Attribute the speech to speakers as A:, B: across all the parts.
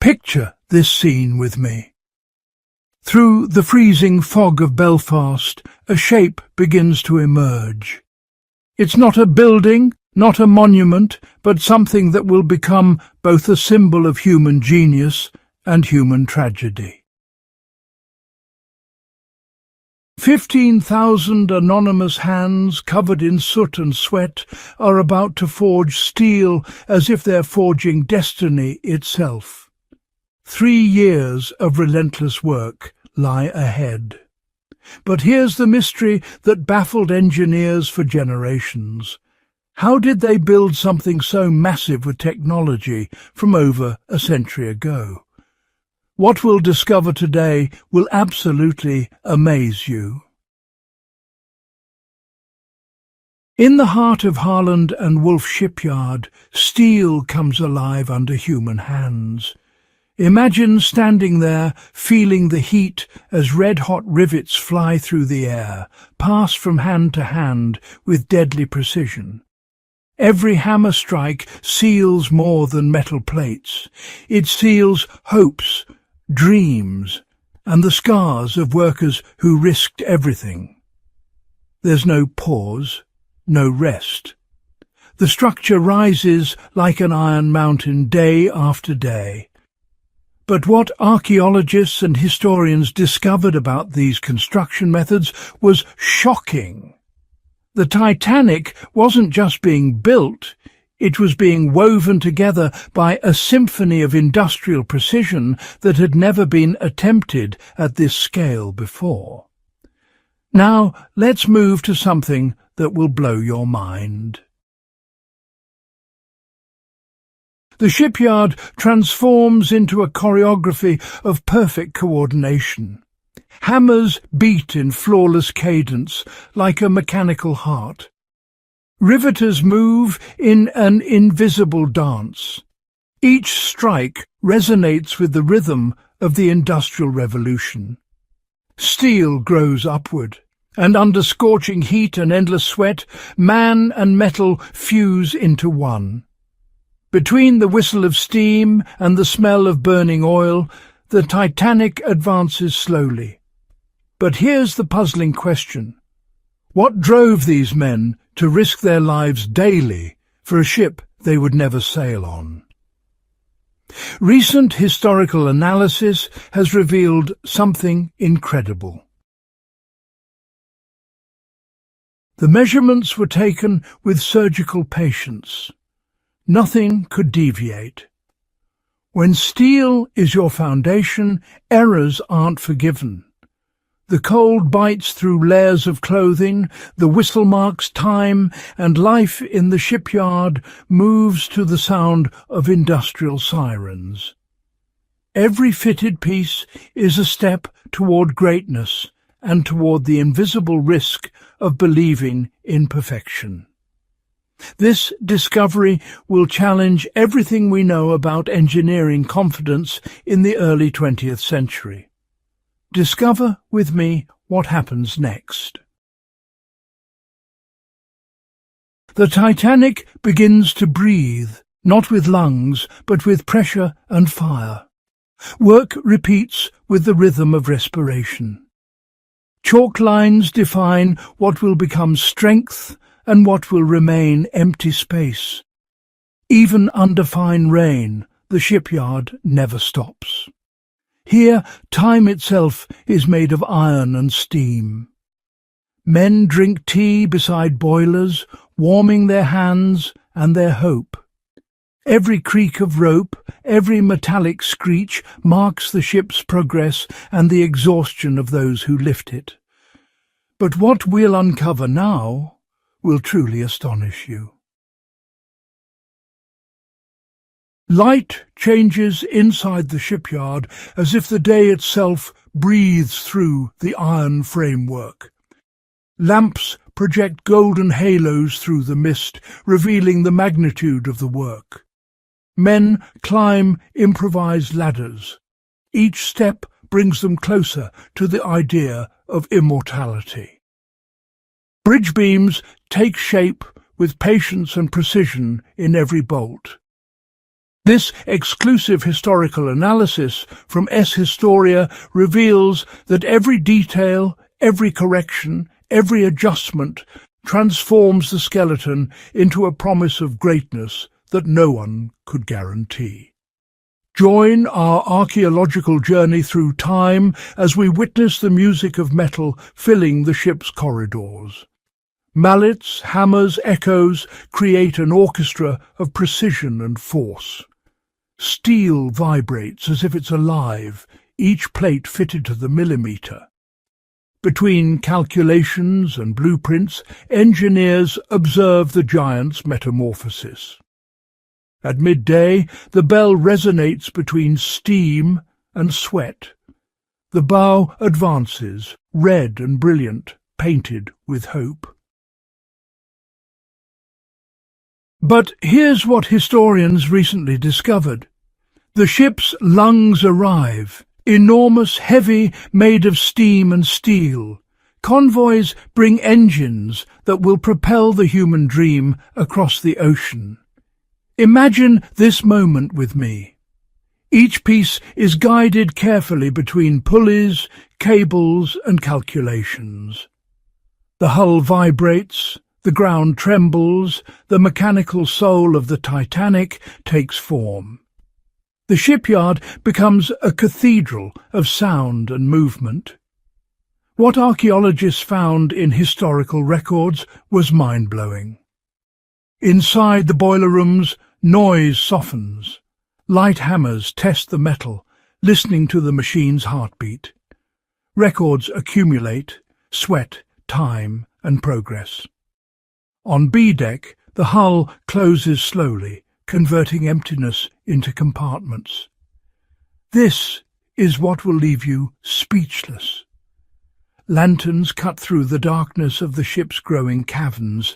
A: Picture this scene with me. Through the freezing fog of Belfast, a shape begins to emerge. It's not a building, not a monument, but something that will become both a symbol of human genius and human tragedy. 15,000 anonymous hands covered in soot and sweat are about to forge steel as if they're forging destiny itself. 3 years of relentless work lie ahead. But here's the mystery that baffled engineers for generations. How did they build something so massive with technology from over a century ago? What we'll discover today will absolutely amaze you. In the heart of Harland and Wolff shipyard, steel comes alive under human hands. Imagine standing there, feeling the heat as red-hot rivets fly through the air, pass from hand to hand with deadly precision. Every hammer strike seals more than metal plates. It seals hopes, dreams, and the scars of workers who risked everything. There's no pause, no rest. The structure rises like an iron mountain day after day. But what archaeologists and historians discovered about these construction methods was shocking. The Titanic wasn't just being built, it was being woven together by a symphony of industrial precision that had never been attempted at this scale before. Now let's move to something that will blow your mind. The shipyard transforms into a choreography of perfect coordination. Hammers beat in flawless cadence, like a mechanical heart. Riveters move in an invisible dance. Each strike resonates with the rhythm of the Industrial Revolution. Steel grows upward, and under scorching heat and endless sweat, man and metal fuse into one. Between the whistle of steam and the smell of burning oil, the Titanic advances slowly. But here's the puzzling question. What drove these men to risk their lives daily for a ship they would never sail on? Recent historical analysis has revealed something incredible. The measurements were taken with surgical patience. Nothing could deviate. When steel is your foundation, errors aren't forgiven. The cold bites through layers of clothing, the whistle marks time, and life in the shipyard moves to the sound of industrial sirens. Every fitted piece is a step toward greatness and toward the invisible risk of believing in perfection. This discovery will challenge everything we know about engineering confidence in the early 20th century. Discover with me what happens next. The Titanic begins to breathe, not with lungs, but with pressure and fire. Work repeats with the rhythm of respiration. Chalk lines define what will become strength and what will remain empty space. Even under fine rain, the shipyard never stops. Here, time itself is made of iron and steam. Men drink tea beside boilers, warming their hands and their hope. Every creak of rope, every metallic screech marks the ship's progress and the exhaustion of those who lift it. But what we'll uncover now will truly astonish you. Light changes inside the shipyard as if the day itself breathes through the iron framework. Lamps project golden halos through the mist, revealing the magnitude of the work. Men climb improvised ladders. Each step brings them closer to the idea of immortality. Bridge beams take shape with patience and precision in every bolt. This exclusive historical analysis from S Historia reveals that every detail, every correction, every adjustment transforms the skeleton into a promise of greatness that no one could guarantee. Join our archaeological journey through time as we witness the music of metal filling the ship's corridors. Mallets, hammers, echoes create an orchestra of precision and force. Steel vibrates as if it's alive, each plate fitted to the millimetre. Between calculations and blueprints, engineers observe the giant's metamorphosis. At midday, the bell resonates between steam and sweat. The bow advances, red and brilliant, painted with hope. But here's what historians recently discovered. The ship's lungs arrive, enormous, heavy, made of steam and steel. Convoys bring engines that will propel the human dream across the ocean. Imagine this moment with me. Each piece is guided carefully between pulleys, cables and calculations. The hull vibrates, the ground trembles, the mechanical soul of the Titanic takes form. The shipyard becomes a cathedral of sound and movement. What archaeologists found in historical records was mind-blowing. Inside the boiler rooms, noise softens. Light hammers test the metal, listening to the machine's heartbeat. Records accumulate, sweat, time and progress. On B-deck, the hull closes slowly, converting emptiness into compartments. This is what will leave you speechless. Lanterns cut through the darkness of the ship's growing caverns,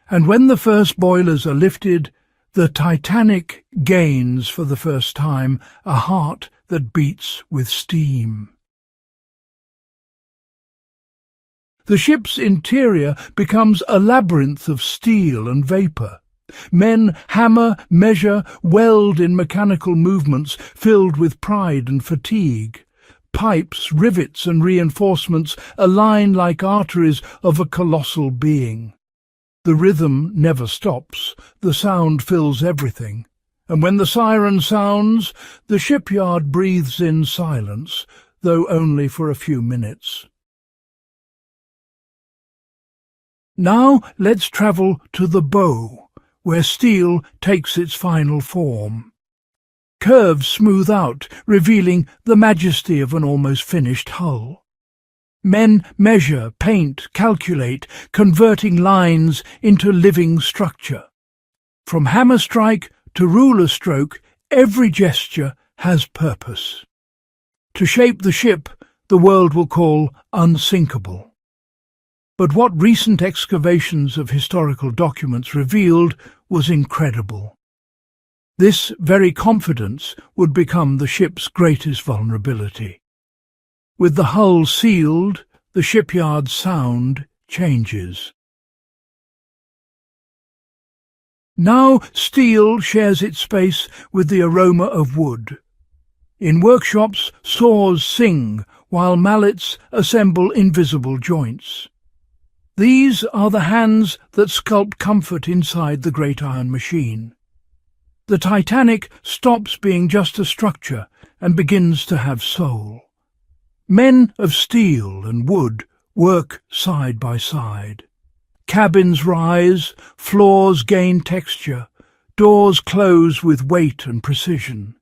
A: and when the first boilers are lifted, the Titanic gains for the first time a heart that beats with steam. The ship's interior becomes a labyrinth of steel and vapour. Men hammer, measure, weld in mechanical movements filled with pride and fatigue. Pipes, rivets and reinforcements align like arteries of a colossal being. The rhythm never stops, the sound fills everything, and when the siren sounds, the shipyard breathes in silence, though only for a few minutes. Now let's travel to the bow, where steel takes its final form. Curves smooth out, revealing the majesty of an almost finished hull. Men measure, paint, calculate, converting lines into living structure. From hammer strike to ruler stroke, every gesture has purpose. To shape the ship, the world will call unsinkable. But what recent excavations of historical documents revealed was incredible. This very confidence would become the ship's greatest vulnerability. With the hull sealed, the shipyard's sound changes. Now steel shares its space with the aroma of wood. In workshops, saws sing, while mallets assemble invisible joints. These are the hands that sculpt comfort inside the great iron machine. The Titanic stops being just a structure and begins to have soul. Men of steel and wood work side by side. Cabins rise, floors gain texture, doors close with weight and precision.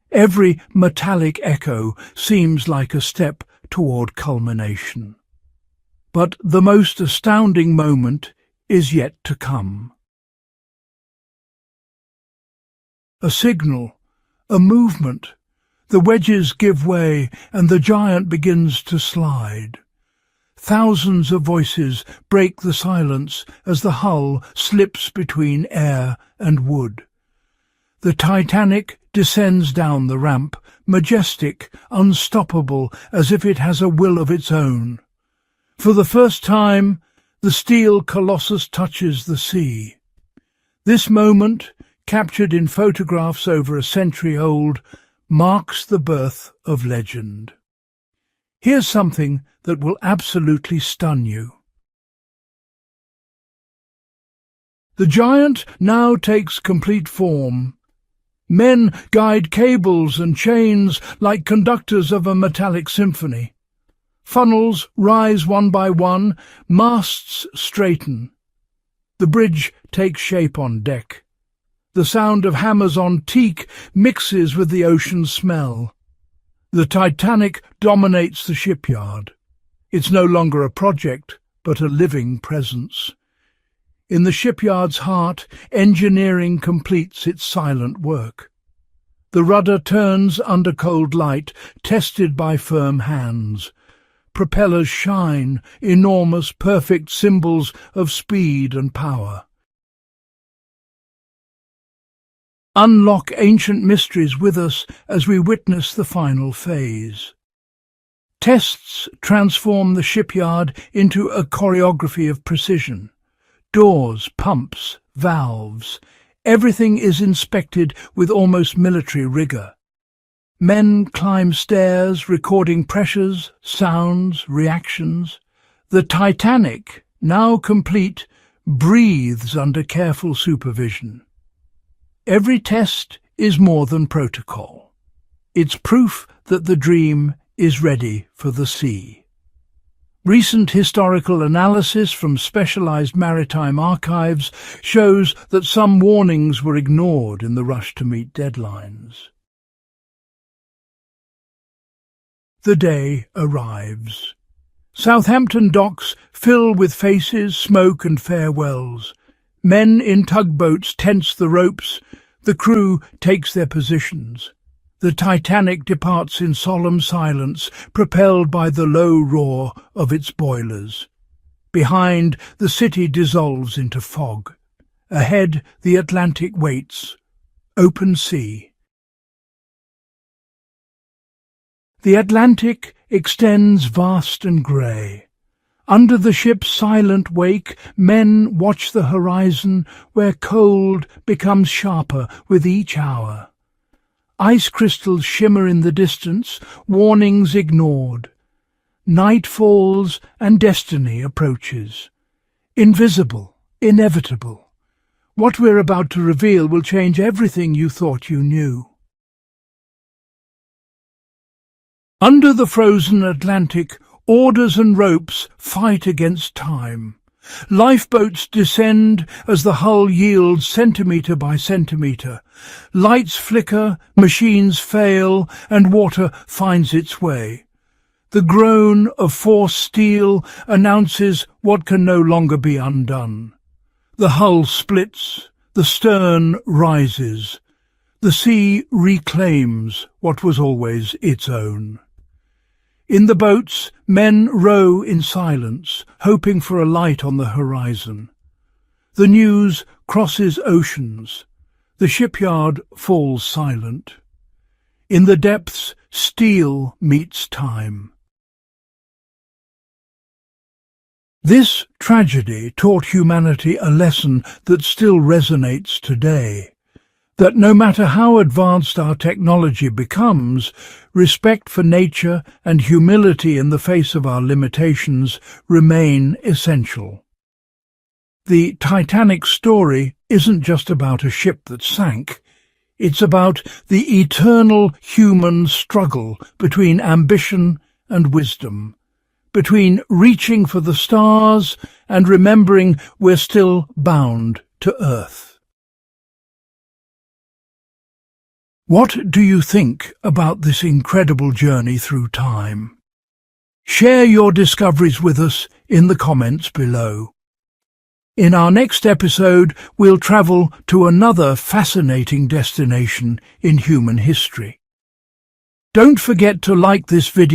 A: Every metallic echo seems like a step toward culmination. But the most astounding moment is yet to come. A signal, a movement. The wedges give way and the giant begins to slide. Thousands of voices break the silence as the hull slips between air and wood. The Titanic descends down the ramp, majestic, unstoppable, as if it has a will of its own. For the first time, the steel colossus touches the sea. This moment, captured in photographs over a century old, marks the birth of legend. Here's something that will absolutely stun you. The giant now takes complete form. Men guide cables and chains like conductors of a metallic symphony. Funnels rise one by one, masts straighten. The bridge takes shape on deck. The sound of hammers on teak mixes with the ocean smell. The Titanic dominates the shipyard. It's no longer a project, but a living presence. In the shipyard's heart, engineering completes its silent work. The rudder turns under cold light, tested by firm hands. Propellers shine, enormous, perfect symbols of speed and power. Unlock ancient mysteries with us as we witness the final phase. Tests transform the shipyard into a choreography of precision. Doors, pumps, valves, everything is inspected with almost military rigor. Men climb stairs, recording pressures, sounds, reactions. The Titanic, now complete, breathes under careful supervision. Every test is more than protocol. It's proof that the dream is ready for the sea. Recent historical analysis from specialized maritime archives shows that some warnings were ignored in the rush to meet deadlines. The day arrives. Southampton docks fill with faces, smoke and farewells. Men in tugboats tense the ropes. The crew takes their positions. The Titanic departs in solemn silence, propelled by the low roar of its boilers. Behind, the city dissolves into fog. Ahead, the Atlantic waits. Open sea. The Atlantic extends vast and grey. Under the ship's silent wake, men watch the horizon where cold becomes sharper with each hour. Ice crystals shimmer in the distance, warnings ignored. Night falls and destiny approaches. Invisible, inevitable. What we're about to reveal will change everything you thought you knew. Under the frozen Atlantic, orders and ropes fight against time. Lifeboats descend as the hull yields centimetre by centimetre. Lights flicker, machines fail, and water finds its way. The groan of forced steel announces what can no longer be undone. The hull splits, the stern rises. The sea reclaims what was always its own. In the boats, men row in silence, hoping for a light on the horizon. The news crosses oceans. The shipyard falls silent. In the depths, steel meets time. This tragedy taught humanity a lesson that still resonates today. That no matter how advanced our technology becomes, respect for nature and humility in the face of our limitations remain essential. The Titanic story isn't just about a ship that sank. It's about the eternal human struggle between ambition and wisdom, between reaching for the stars and remembering we're still bound to Earth. What do you think about this incredible journey through time? Share your discoveries with us in the comments below. In our next episode, we'll travel to another fascinating destination in human history. Don't forget to like this video